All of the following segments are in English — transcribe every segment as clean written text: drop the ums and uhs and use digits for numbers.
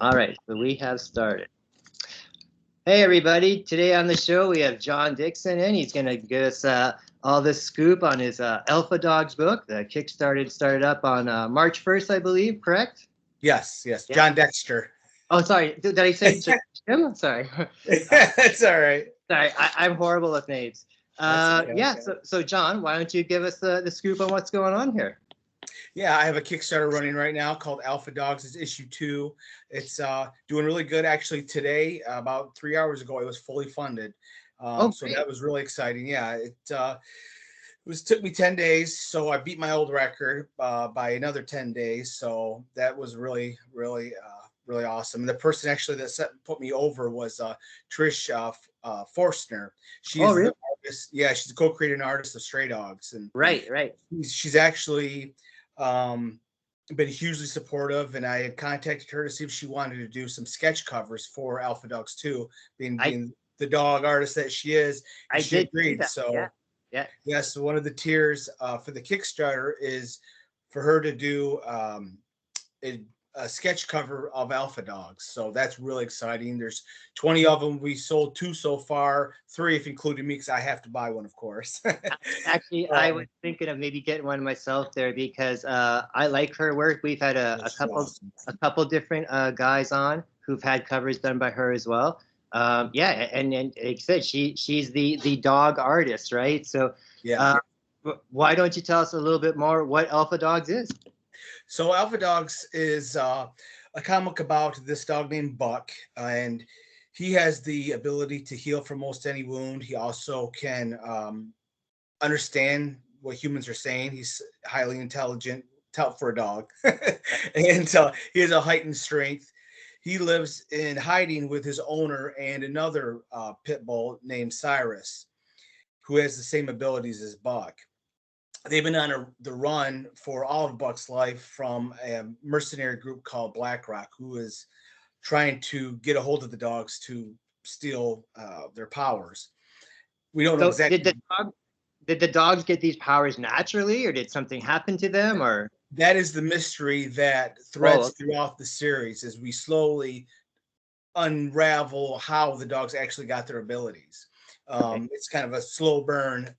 All right, so we have started. Hey, everybody. Today on the show, we have John Dixon in. He's going to give us all the scoop on his Alpha Dogs book. The Kickstarter started up on March 1st, I believe, correct? Yes, Yeah. John Dexter. Oh, sorry. Did I say Jim? Sorry. It's all right. Sorry, I'm horrible with names. That's okay. Yeah, so John, why don't you give us the scoop on what's going on here? Yeah, I have a Kickstarter running right now called Alpha Dogs. It's issue 2. It's doing really good. Actually, today, about 3 hours ago, it was fully funded. Oh, So great. that was really exciting. Yeah, took me 10 days, so I beat my old record by another 10 days. So that was really awesome. And the person actually that put me over was Trish Forstner. She Oh, is really? the artist. Yeah, she's the co-creator and artist of Stray Dogs, and Right, right. she's actually um, been hugely supportive. And I had contacted her to see if she wanted to do some sketch covers for Alpha Dogs 2, being I being the dog artist that she is, and I she did see agreed. that. Yeah, So yeah. yes, one of the tiers for the Kickstarter is for her to do a, a sketch cover of Alpha Dogs. So that's really exciting. There's 20 of them. We sold 2 so far, 3 if including me, because I have to buy one, of course. Actually, I was um, thinking of maybe getting one myself there because I like her work. We've had a which is couple awesome. different guys on who've had covers done by her as well. Yeah, and like I said, she's the dog artist, right? So, Yeah. uh, why don't you tell us a little bit more what Alpha Dogs is? So Alpha Dogs is a comic about this dog named Buck, and he has the ability to heal from most any wound. He also can understand what humans are saying. He's highly intelligent for a dog, and he has a heightened strength. He lives in hiding with his owner and another pit bull named Cyrus, who has the same abilities as Buck. They've been on the run for all of Buck's life from a mercenary group called BlackRock, who is trying to get a hold of the dogs to steal their powers. We don't know So, exactly. did the dogs get these powers naturally, or did something happen to them, or? That is the mystery that Oh, threads throughout the series as we slowly unravel how the dogs actually got their abilities. okay. It's kind of a slow burn,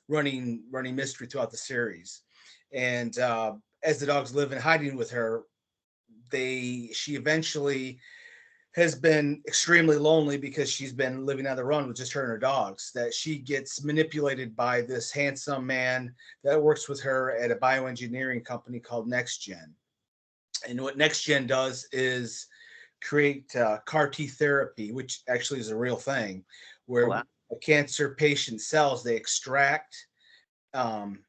running mystery throughout the series, and as the dogs live in hiding with her, she eventually has been extremely lonely because she's been living on the run with just her and her dogs. That she gets manipulated by this handsome man that works with her at a bioengineering company called NextGen. And what NextGen does is create CAR T therapy, which actually is a real thing, Oh, where wow. a cancer patient cells they extract, um,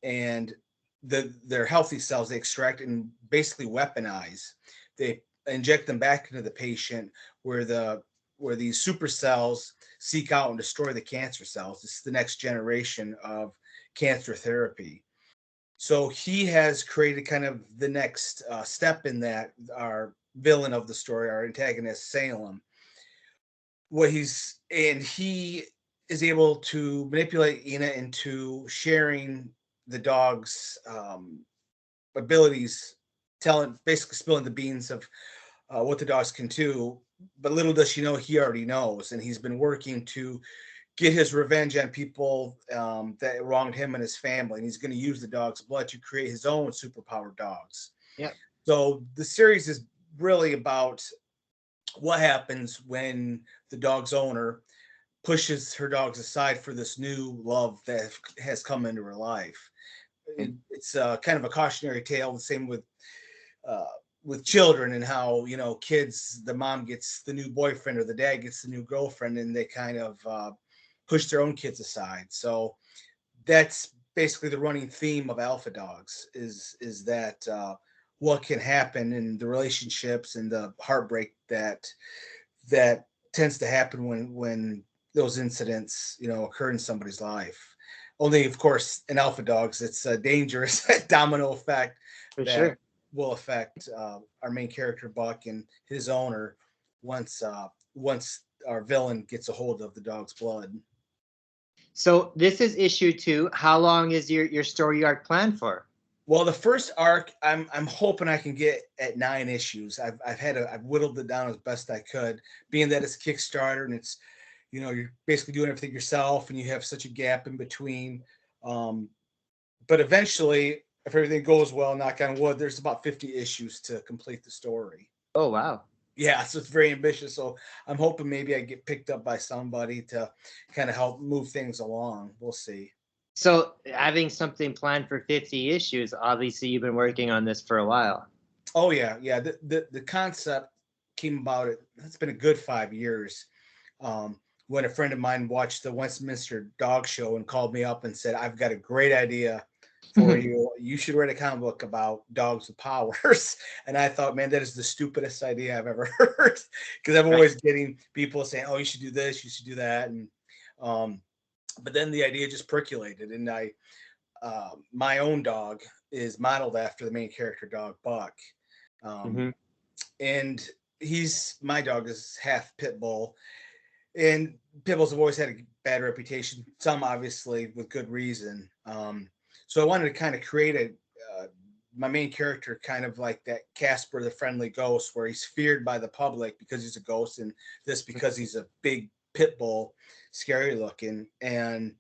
and their healthy cells they extract and basically weaponize. They inject them back into the patient where these super cells seek out and destroy the cancer cells. This is the next generation of cancer therapy. So he has created kind of the next step in that. Our villain of the story, our antagonist Salem, he is able to manipulate Ina into sharing the dog's abilities, telling basically spilling the beans of what the dogs can do. But little does she know he already knows, and he's been working to get his revenge on people that wronged him and his family. And he's going to use the dog's blood to create his own superpowered dogs. Yeah. So the series is really about what happens when the dog's owner pushes her dogs aside for this new love that has come into her life. It's kind of a cautionary tale. The same uh, with children and how kids, the mom gets the new boyfriend or the dad gets the new girlfriend, and they kind of push their own kids aside. So that's basically the running theme of Alpha Dogs is that what can happen in the relationships and the heartbreak that tends to happen when those incidents occur in somebody's life. Only, of course, in Alpha Dogs, it's a dangerous domino effect For that sure. will affect our main character Buck and his owner once our villain gets a hold of the dog's blood. So this is issue 2. How long is your story arc planned for? Well, the first arc, I'm hoping I can get at 9 issues. I've whittled it down as best I could, being that it's a Kickstarter and it's, you're basically doing everything yourself and you have such a gap in between. Um, but eventually, if everything goes well, knock on wood, there's about 50 issues to complete the story. Oh, wow. Yeah, so it's very ambitious. So I'm hoping maybe I get picked up by somebody to kind of help move things along. We'll see. So having something planned for 50 issues, obviously you've been working on this for a while. Oh yeah, yeah. The concept came about. It's been a good 5 years. When a friend of mine watched the Westminster Dog Show and called me up and said, "I've got a great idea for you. You should write a comic book about dogs with powers." And I thought, man, that is the stupidest idea I've ever heard, because I'm always getting people saying, "Oh, you should do this, you should do that," and but then the idea just percolated, and my own dog is modeled after the main character dog, Buck. Um, and my dog is half pit bull, and pit bulls have always had a bad reputation, some obviously with good reason. So I wanted to kind of create my main character kind of like that Casper the Friendly Ghost, where he's feared by the public because he's a ghost, and this because he's a big pit bull, scary looking, and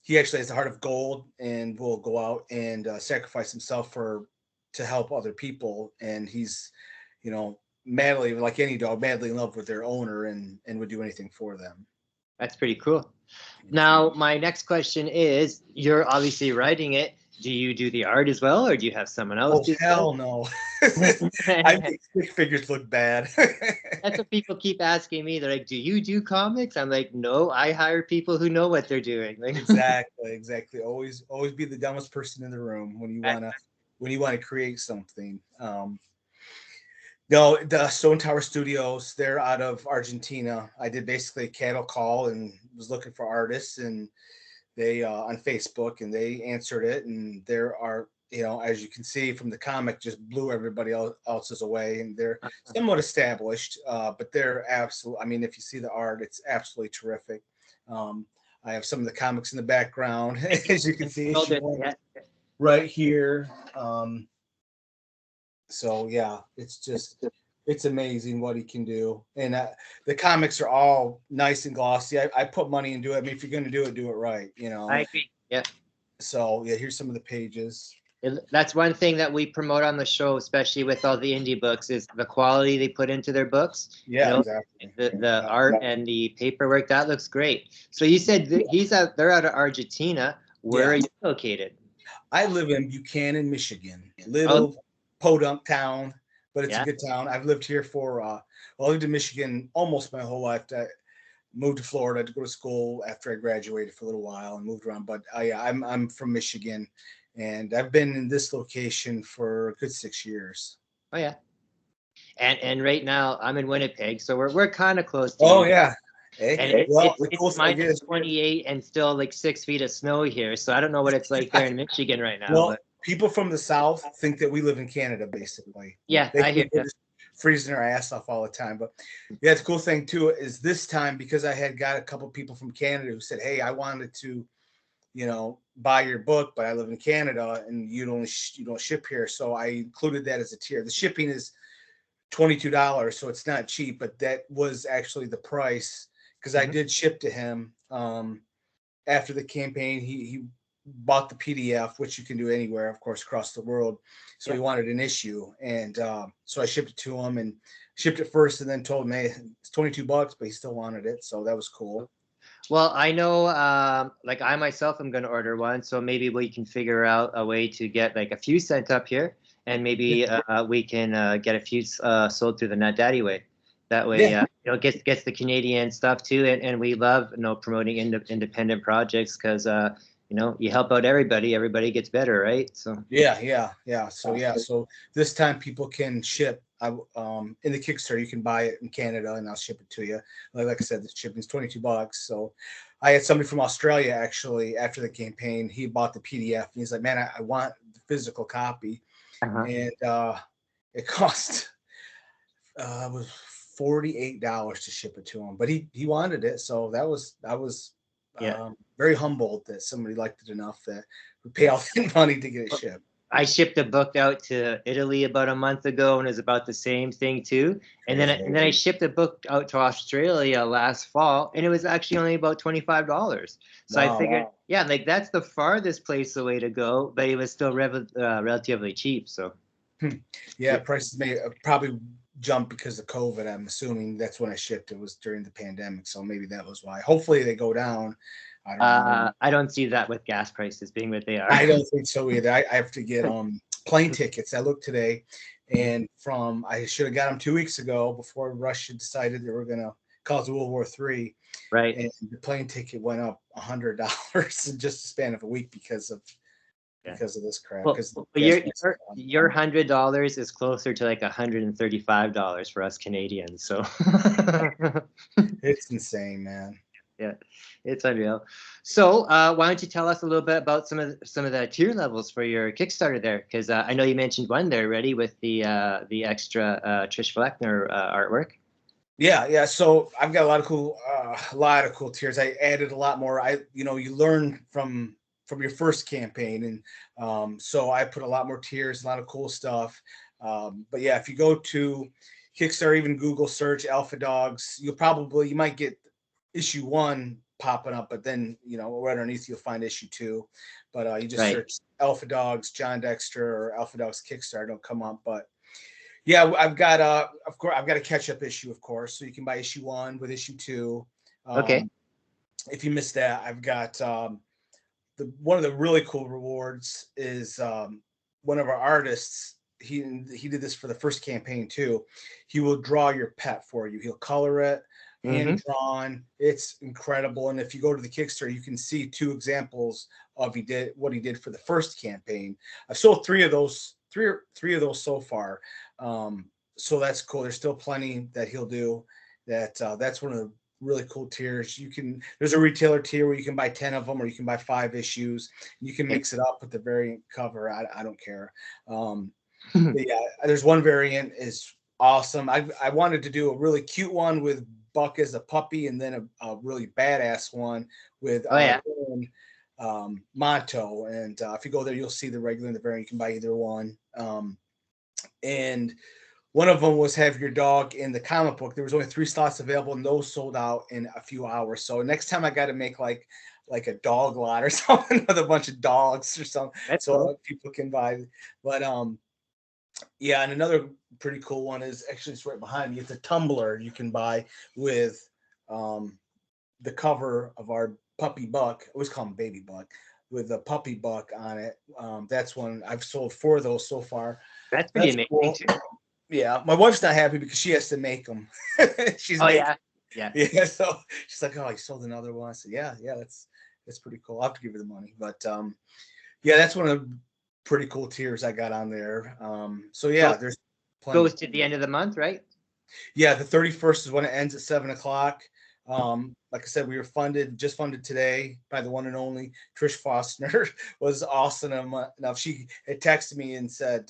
he actually has a heart of gold and will go out and sacrifice himself to help other people. And he's, madly, like any dog, madly in love with their owner and would do anything for them. That's pretty cool. Now, my next question is, you're obviously writing it. Do you do the art as well, or do you have someone else do hell no. I think stick figures look bad. That's what people keep asking me. They're like, do you do comics? I'm like, no, I hire people who know what they're doing. Like, Exactly. Always be the dumbest person in the room when you wanna create something. No, the Stone Tower Studios, they're out of Argentina. I did basically a cattle call and was looking for artists, and they on Facebook, and they answered it. And there are, as you can see from the comic, just blew everybody else's away. And they're somewhat established, but they're absolute. I mean, if you see the art, it's absolutely terrific. I have some of the comics in the background, as you can see, right here. So yeah, it's amazing what he can do. And the comics are all nice and glossy. I put money into it. I mean, if you're going to do it right, I agree. Yeah. So yeah, here's some of the pages. That's one thing that we promote on the show, especially with all the indie books, is the quality they put into their books. Yeah, exactly. The art and the paperwork, that looks great. So you said they're out of Argentina. Where are you located? I live in Buchanan, Michigan. Little podunk town, but it's a good town. I've lived here I lived in Michigan almost my whole life. I moved to Florida to go to school after I graduated for a little while and moved around. But I'm from Michigan, and I've been in this location for a good 6 years. Oh yeah. And right now I'm in Winnipeg, so we're kind of close to you. Yeah. Hey, and it's minus 28 and still like 6 feet of snow here. So I don't know what it's like there in Michigan right now. Well, people from the South think that we live in Canada, basically. Yeah, I hear you. Freezing our ass off all the time. But yeah, the cool thing too is this time, because I had got a couple people from Canada who said, "Hey, I wanted to, buy your book, but I live in Canada and you don't ship here." So I included that as a tier. The shipping is $22, so it's not cheap, but that was actually the price, because I did ship to him after the campaign. He bought the PDF, which you can do anywhere, of course, across the world. So he wanted an issue, and so I shipped it to him, and shipped it first, and then told him, "Hey, it's $22," but he still wanted it, so that was cool. Well, I know, like I myself am going to order one, so maybe we can figure out a way to get like a few sent up here, and maybe we can get a few sold through the Nut Daddy way. That way, gets the Canadian stuff too, and we love promoting independent projects, because you help out everybody gets better, right? So so this time people can ship. In the Kickstarter, you can buy it in Canada, and I'll ship it to you. Like I said, the shipping is $22. So I had somebody from Australia actually after the campaign. He bought the PDF, and he's like, "Man, I want the physical copy," and it cost was $48 to ship it to him, but he wanted it, so I was very humbled that somebody liked it enough that would pay all that money to get it shipped. I shipped a book out to Italy about a month ago, and it was about the same thing too. And then I shipped a book out to Australia last fall, and it was actually only about $25. So I Wow. figured, yeah, like that's the farthest place away to go, but it was still relatively cheap. So Yeah, prices may probably jump because of COVID. I'm assuming that's when I shipped. It was during the pandemic, so maybe that was why. Hopefully they go down. I don't know. I don't see that with gas prices being what they are. I don't think so either. I have to get plane tickets. I looked today, and I should have got them 2 weeks ago before Russia decided they were going to cause World War III. Right. And the plane ticket went up $100 in just a span of a week because of this crap. Well, Because your $100 is closer to like $135 for us Canadians. So it's insane, man. yeah, it's unreal. So why don't you tell us a little bit about some of the tier levels for your Kickstarter there? Because I know you mentioned one there already with the extra Trish Fleckner artwork. Yeah. So I've got a lot of cool tiers. I added a lot more. You learn from your first campaign, and so I put a lot more tiers, a lot of cool stuff. But yeah, if you go to Kickstarter, even Google search Alpha Dogs, you might get issue 1 popping up, but then right underneath you'll find issue 2. But you just search Alpha Dogs, John Dexter, or Alpha Dogs Kickstarter, it'll come up. But yeah, I've got a catch-up issue, of course, so you can buy issue 1 with issue 2. Okay. If you missed that, I've got one of the really cool rewards is one of our artists. He did this for the first campaign too. He will draw your pet for you. He'll color it, hand drawn. It's incredible. And if you go to the Kickstarter, you can see 2 examples of what he did for the first campaign. I've sold 3 of those so far. So that's cool. There's still plenty that he'll do. That's one of the really cool tiers. There's a retailer tier where you can buy 10 of them, or you can buy 5 issues. You can mix it up with the variant cover. I don't care. But yeah, there's one variant is awesome. I wanted to do a really cute one with Buck as a puppy, and then a really badass one with Monto. And if you go there, you'll see the regular and the variant. You can buy either one. And one of them was have your dog in the comic book. There was only 3 slots available, and those sold out in a few hours. So next time I got to make like a dog lot or something with a bunch of dogs or something, so people can buy. But yeah, and another pretty cool one is actually it's right behind me. It's a tumbler you can buy with the cover of our puppy Buck. I always call him Baby Buck, with a puppy Buck on it. That's one I've sold 4 of those so far. That's pretty amazing cool. too. Yeah, my wife's not happy because she has to make them. Yeah. So she's like, "Oh, you sold another one." I said, "Yeah, that's pretty cool. I'll have to give her the money." But yeah, that's one of the pretty cool tiers I got on there. So yeah, there's plenty. Goes to the end of the month, right? Yeah, the 31st is when it ends at 7:00. Like I said, we were just funded today by the one and only Trish Fostner. Was awesome enough. She had texted me and said,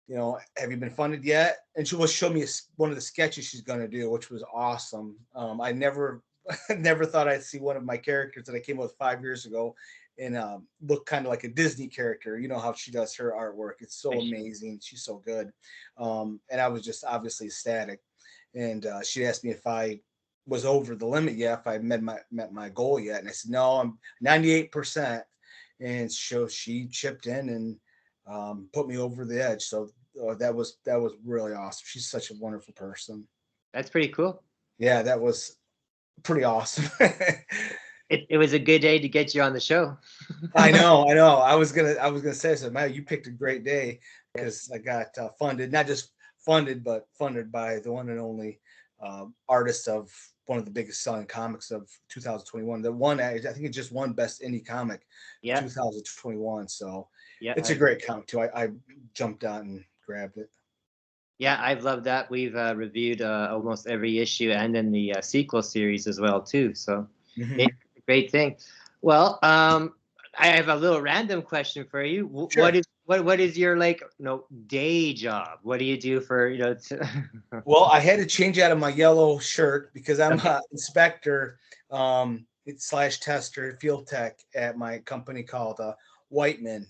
have you been funded yet? And she will show me one of the sketches she's going to do, which was awesome. I never thought I'd see one of my characters that I came up with 5 years ago and look kind of like a Disney character. You know how she does her artwork. It's so amazing. She's so good. And I was just obviously ecstatic. And she asked me if I was over the limit yet, if I met my goal yet. And I said, no, I'm 98%. And so she chipped in and put me over the edge. So that was really awesome. She's such a wonderful person. That's pretty cool. Yeah, that was pretty awesome. It was a good day to get you on the show. I know. I was gonna say, so man, you picked a great day because I got funded, not just funded, but funded by the one and only artist of one of the biggest selling comics of 2021. The one, I think it just won Best Indie Comic 2021. So it's a great comic too. I jumped on and grabbed it. Yeah, I've loved that. We've reviewed almost every issue and then the sequel series as well too. So it's a great thing. Well, I have a little random question for you. Sure. What is your day job? What do you do for Well, I had to change out of my yellow shirt because I'm an inspector / tester, field tech at my company called Whiteman.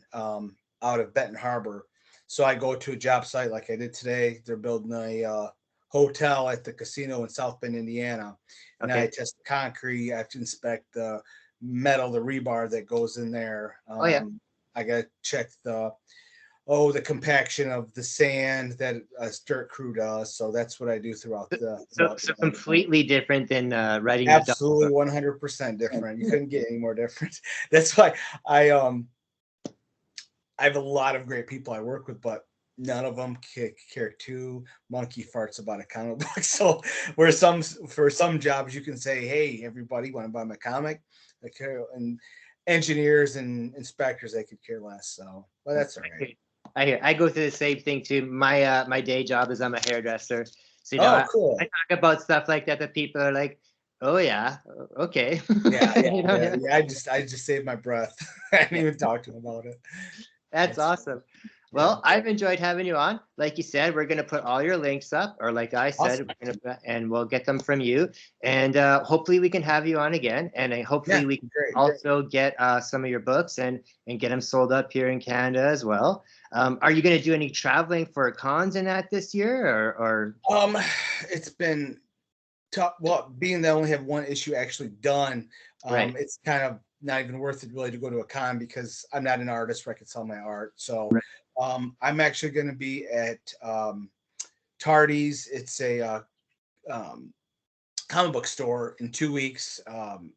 out of Benton Harbor. So I go to a job site like I did today. They're building a hotel at the casino in South Bend, Indiana, and I Okay. test the concrete. I have to inspect the metal, the rebar that goes in there. Oh yeah. I got to check the compaction of the sand that a dirt crew does. So that's what I do throughout So completely different than writing the dog absolutely book. 100% different. You couldn't get any more different. That's why I have a lot of great people I work with, but none of them care two monkey farts about a comic book. So for some jobs you can say, hey, everybody want to buy my comic, and engineers and inspectors, they could care less. So, but that's all right. I go through the same thing too. My day job is I'm a hairdresser. So Oh, cool. I talk about stuff like that people are like, oh yeah, okay. Yeah. Yeah. I just saved my breath. I didn't even talk to him about it. That's awesome. Well, I've enjoyed having you on. Like you said, we're going to put all your links up, or like I said, Awesome. and we'll get them from you. And hopefully we can have you on again. And hopefully we can also get some of your books and get them sold up here in Canada as well. Are you going to do any traveling for cons in that this year, or? It's been tough. Well, being that I only have one issue actually done, Right. it's kind of not even worth it really to go to a con because I'm not an artist where I can sell my art. So I'm actually going to be at Tardy's. It's a comic book store in 2 weeks,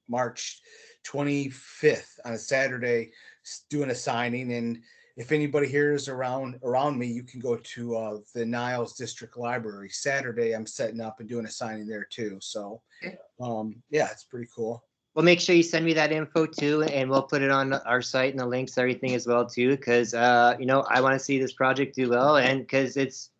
March 25th on a Saturday, doing a signing. And if anybody here is around me, you can go to the Niles District Library. Saturday, I'm setting up and doing a signing there too. So, yeah, it's pretty cool. Well, make sure you send me that info too, and we'll put it on our site and the links, everything as well too, because I want to see this project do well, and because it's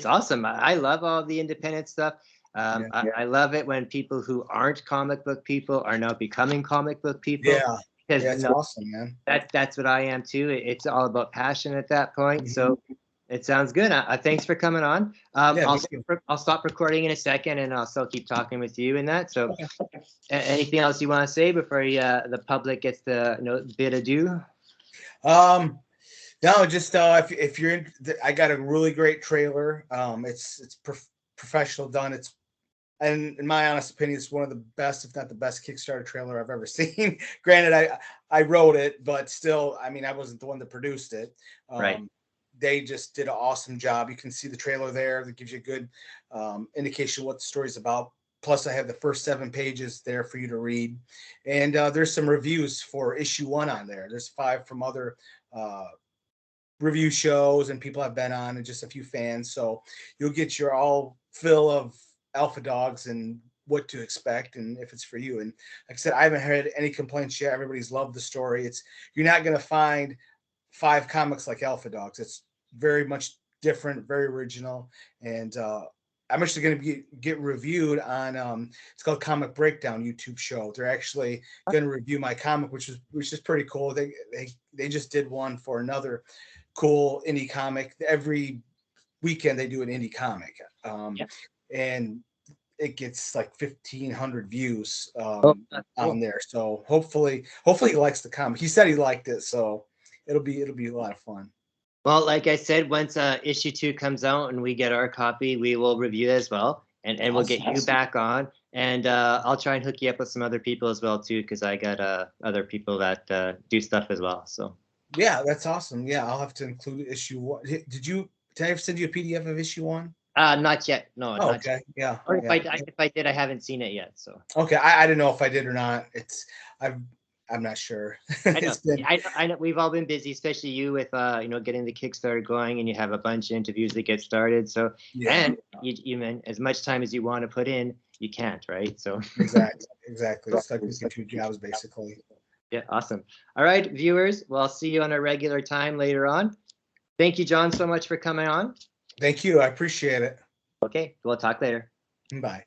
awesome. I love all the independent stuff. I love it when people who aren't comic book people are now becoming comic book people. Yeah, because it's awesome, man. That's what I am too. It's all about passion at that point. So it sounds good. Thanks for coming on. I'll stop recording in a second, and I'll still keep talking with you in that. So, anything else you want to say before the public gets the bid adieu? No, just if you're in, I got a really great trailer. It's professional done. It's, and in my honest opinion, it's one of the best, if not the best, Kickstarter trailer I've ever seen. Granted, I wrote it, but still, I mean, I wasn't the one that produced it. Right. They just did an awesome job. You can see the trailer there. That gives you a good indication of what the story's about. Plus, I have the first 7 pages there for you to read. And there's some reviews for issue 1 on there. There's 5 from other review shows and people I've been on, and just a few fans. So you'll get your all fill of alpha dogs and what to expect and if it's for you. And like I said, I haven't heard any complaints yet. Everybody's loved the story. You're not going to find 5 comics like alpha dogs. It's very much different, very original. And I'm actually going to get reviewed on it's called Comic Breakdown YouTube show. They're actually going to review my comic, which is pretty cool. They just did one for another cool indie comic. Every weekend they do an indie comic, and it gets like 1,500 views on there. So hopefully he likes the comic. He said he liked it, so it'll be a lot of fun. Well, like I said, once issue 2 comes out and we get our copy, we will review it as well, and we'll get you back on, and I'll try and hook you up with some other people as well too, because I got other people that do stuff as well. So yeah, that's awesome. Yeah, I'll have to include issue 1. Did I ever send you a PDF of issue 1? Not yet. No. Oh, okay. Yet. Yeah. Or if I did, I haven't seen it yet. So okay, I didn't know if I did or not. I'm not sure. I know we've all been busy, especially you with getting the Kickstarter going, and you have a bunch of interviews that get started. So and you as much time as you want to put in, you can't, right? So exactly. It's like losing 2 jobs basically. Yeah, awesome. All right, viewers. Well, I'll see you on a regular time later on. Thank you, John, so much for coming on. Thank you. I appreciate it. Okay, we'll talk later. Bye.